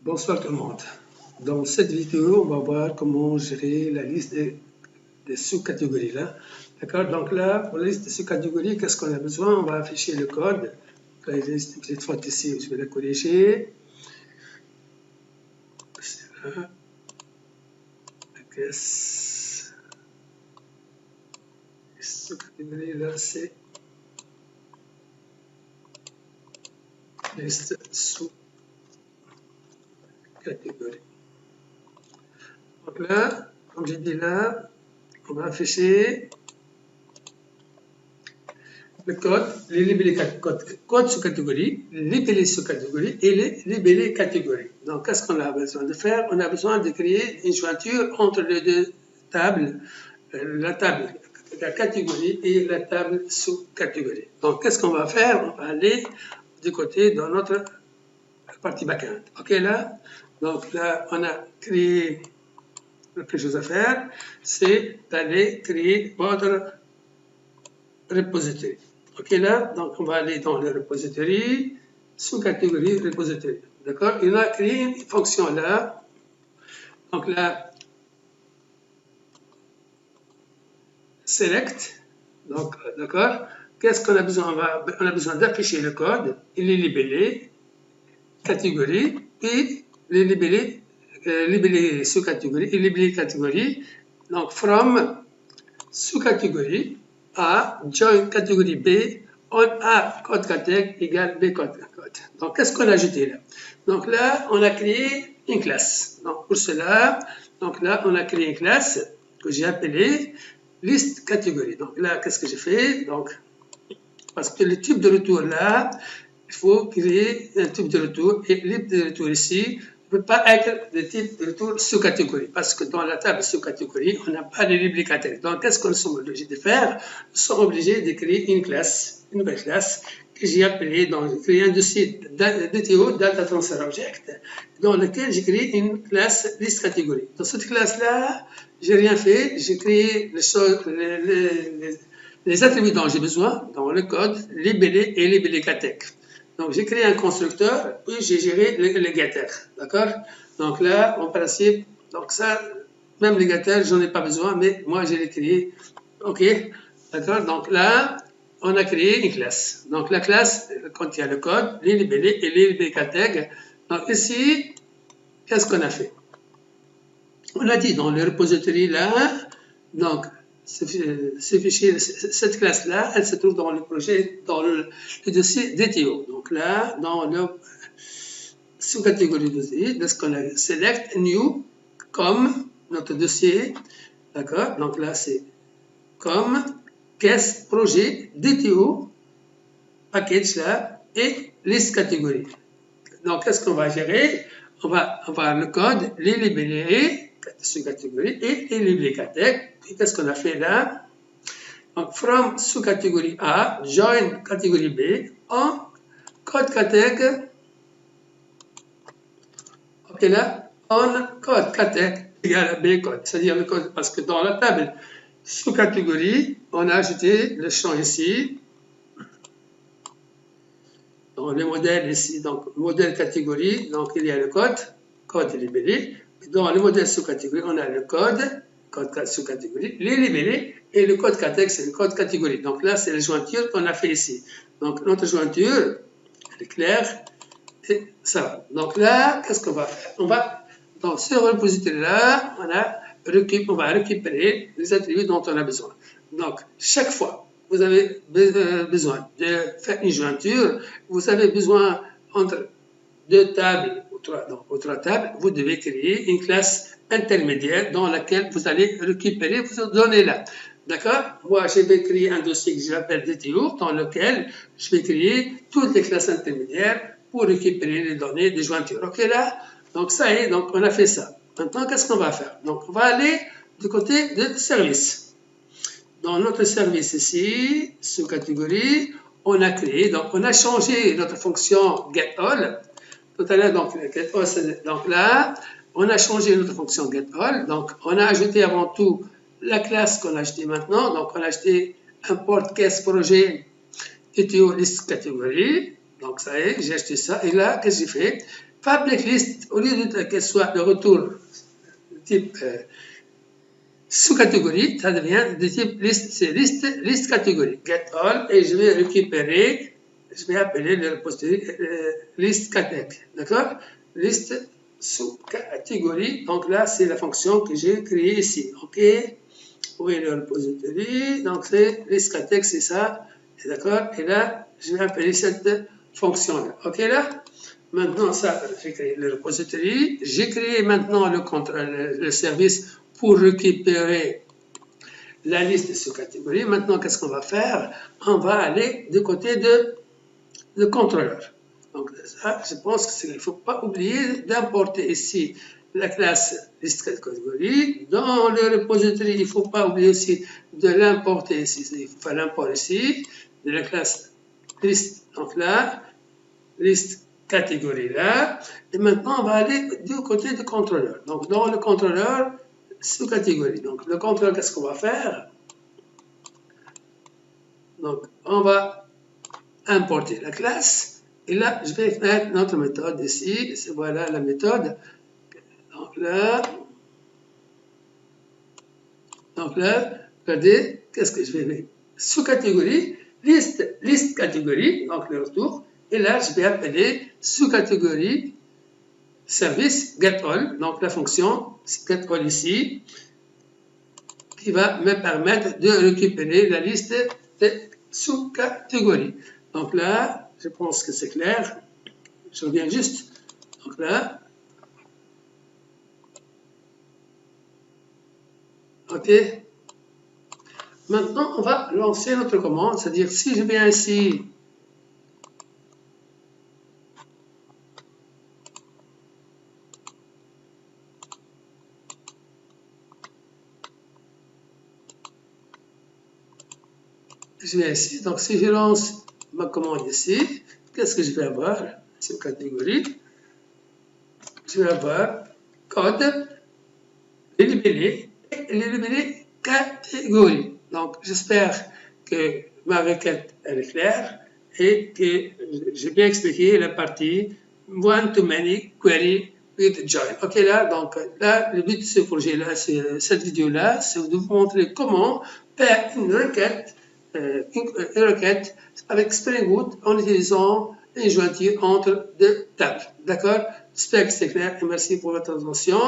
Bonsoir tout le monde. Dans cette vidéo, on va voir comment gérer la liste des sous-catégories là. D'accord? Donc là, pour la liste des sous-catégories, qu'est-ce qu'on a besoin? On va afficher le code. La liste, cette fois ici, je vais la corriger. C'est là. La caisse. Les sous-catégories là, c'est liste sous-catégories. Donc là, comme j'ai dit là, on va afficher le code, les libellés code sous-catégorie, libellés sous-catégorie et les libellés catégories. Donc, qu'est-ce qu'on a besoin de faire? On a besoin de créer une jointure entre les deux tables, la table de la catégorie et la table sous-catégorie. Donc, qu'est-ce qu'on va faire? On va aller du côté dans notre partie backend. OK, là? Donc, là, on a créé quelque chose à faire, c'est d'aller créer votre repository. OK, là, donc on va aller dans le repository, sous-catégorie repository. D'accord? Il a créé une fonction là. Donc là, select. Donc, d'accord? Qu'est-ce qu'on a besoin? On a besoin d'afficher le code, il est libellé, catégorie, et les libellés sous-catégorie et libellé catégorie. Donc, from sous-catégorie A, join catégorie B, on A code categ égale B code. Donc, qu'est-ce qu'on a ajouté là? Donc là, on a créé une classe. Donc, pour cela, donc là, on a créé une classe que j'ai appelée liste catégorie. Donc là, qu'est-ce que j'ai fait? Donc, parce que le type de retour là, il faut créer un type de retour et le type de retour ici ne peut pas être le type de retour sous-catégorie parce que dans la table sous-catégorie, on n'a pas de libellé. Donc, qu'est-ce qu'on sommes obligés de faire? Nous sommes obligés de créer une classe, une nouvelle classe que j'ai appelée, donc j'ai créé un dossier DTO, Data Transfer Object, dans lequel j'ai créé une classe liste catégorie. Dans cette classe-là, j'ai rien fait, j'ai créé les attributs dont j'ai besoin dans le code, libellé et libellé categ. Donc, j'ai créé un constructeur, puis j'ai géré les getters, d'accord? Donc là, en principe, donc ça, même les getters, j'en ai pas besoin, mais moi, je l'ai créé. OK, d'accord? Donc là, on a créé une classe. Donc la classe contient le code, les libellés et les libellés categ. Donc ici, qu'est-ce qu'on a fait? On a dit dans le repository là, donc ce fichier, cette classe-là, elle se trouve dans le projet, dans le dossier DTO. Donc là, dans le sous-catégorie dossier, ce qu'on a select new comme notre dossier, d'accord? Donc là, c'est comme caisse projet DTO package là et liste catégorie. Donc, qu'est-ce qu'on va gérer? On va avoir le code, les libellés sous-catégorie et les libellés categ. Puis, qu'est-ce qu'on a fait là? Donc, from sous-catégorie A, join catégorie B, en code categ. OK, là, on code categ égale à B code, c'est-à-dire le code, parce que dans la table sous-catégorie, on a ajouté le champ ici. Dans le modèle ici, donc modèle catégorie, donc il y a le code libellé. Dans le modèle sous-catégorie, on a le code sous-catégorie, les libellés, et le code categ, c'est le code catégorie. Donc là, c'est la jointure qu'on a fait ici. Donc notre jointure, elle est claire, et ça. Donc là, qu'est-ce qu'on va faire? On va, dans ce repository-là, on va récupérer les attributs dont on a besoin. Donc, chaque fois vous avez besoin de faire une jointure, vous avez besoin entre deux tables ou trois tables, vous devez créer une classe intermédiaire dans laquelle vous allez récupérer vos données-là. D'accord? Moi, je vais créer un dossier que j'appelle DTO, dans lequel je vais créer toutes les classes intermédiaires pour récupérer les données de jointure. OK là? Donc ça y est, donc on a fait ça. Maintenant, qu'est-ce qu'on va faire? Donc on va aller du côté de service. Dans notre service ici, sous-catégorie, on a créé, donc on a changé notre fonction getAll. Tout à l'heure, donc getAll, donc là, on a changé notre fonction getAll. Donc on a ajouté avant tout la classe qu'on a ajoutée maintenant. Donc on a ajouté import case projet DTO list catégorie. Donc ça y est, j'ai acheté ça. Et là, qu'est-ce que j'ai fait? Public list, au lieu qu'elle soit de retour de type sous-catégorie, ça devient de type liste, c'est liste catégorie. Get all, et je vais récupérer, je vais appeler le repository liste categ. D'accord? Liste sous-catégorie. Donc là, c'est la fonction que j'ai créée ici. OK? Où est le repository? Donc c'est liste categ, c'est ça. D'accord? Et là, je vais appeler cette fonction-là. OK là? Maintenant, ça, j'ai créé le repository. J'ai créé maintenant le service pour récupérer la liste de sous-catégories. Maintenant, qu'est-ce qu'on va faire? On va aller du côté de contrôleur. Donc, ça, je pense qu'il ne faut pas oublier d'importer ici la classe liste catégorie. Dans le repository, il ne faut pas oublier aussi de l'importer ici. Il faut faire l'import ici de la classe liste. Donc là, liste catégorie là. Et maintenant, on va aller du côté du contrôleur. Donc, dans le contrôleur, sous-catégorie. Donc, le contrôleur, qu'est-ce qu'on va faire? Donc, on va importer la classe. Et là, je vais faire notre méthode ici. Voilà la méthode. Donc là, regardez, qu'est-ce que je vais faire? Sous-catégorie, liste catégorie, donc le retour. Et là, je vais appeler sous-catégorie service getAll, donc la fonction getAll ici, qui va me permettre de récupérer la liste de sous-catégories. Donc là, je pense que c'est clair. Je reviens juste. Donc là, OK. Maintenant, on va lancer notre commande, c'est-à-dire si je viens ici, donc si je lance ma commande ici, qu'est-ce que je vais avoir? Sur catégorie, je vais avoir code, les libellés et les libellés catégorie. Donc j'espère que ma requête est claire et que j'ai bien expliqué la partie one-to-many query with join. Ok là, donc là, le but de ce projet-là, cette vidéo-là, c'est de vous montrer comment faire une requête avec Spring Boot en utilisant une jointure entre deux tables. D'accord? J'espère que c'est clair et merci pour votre attention.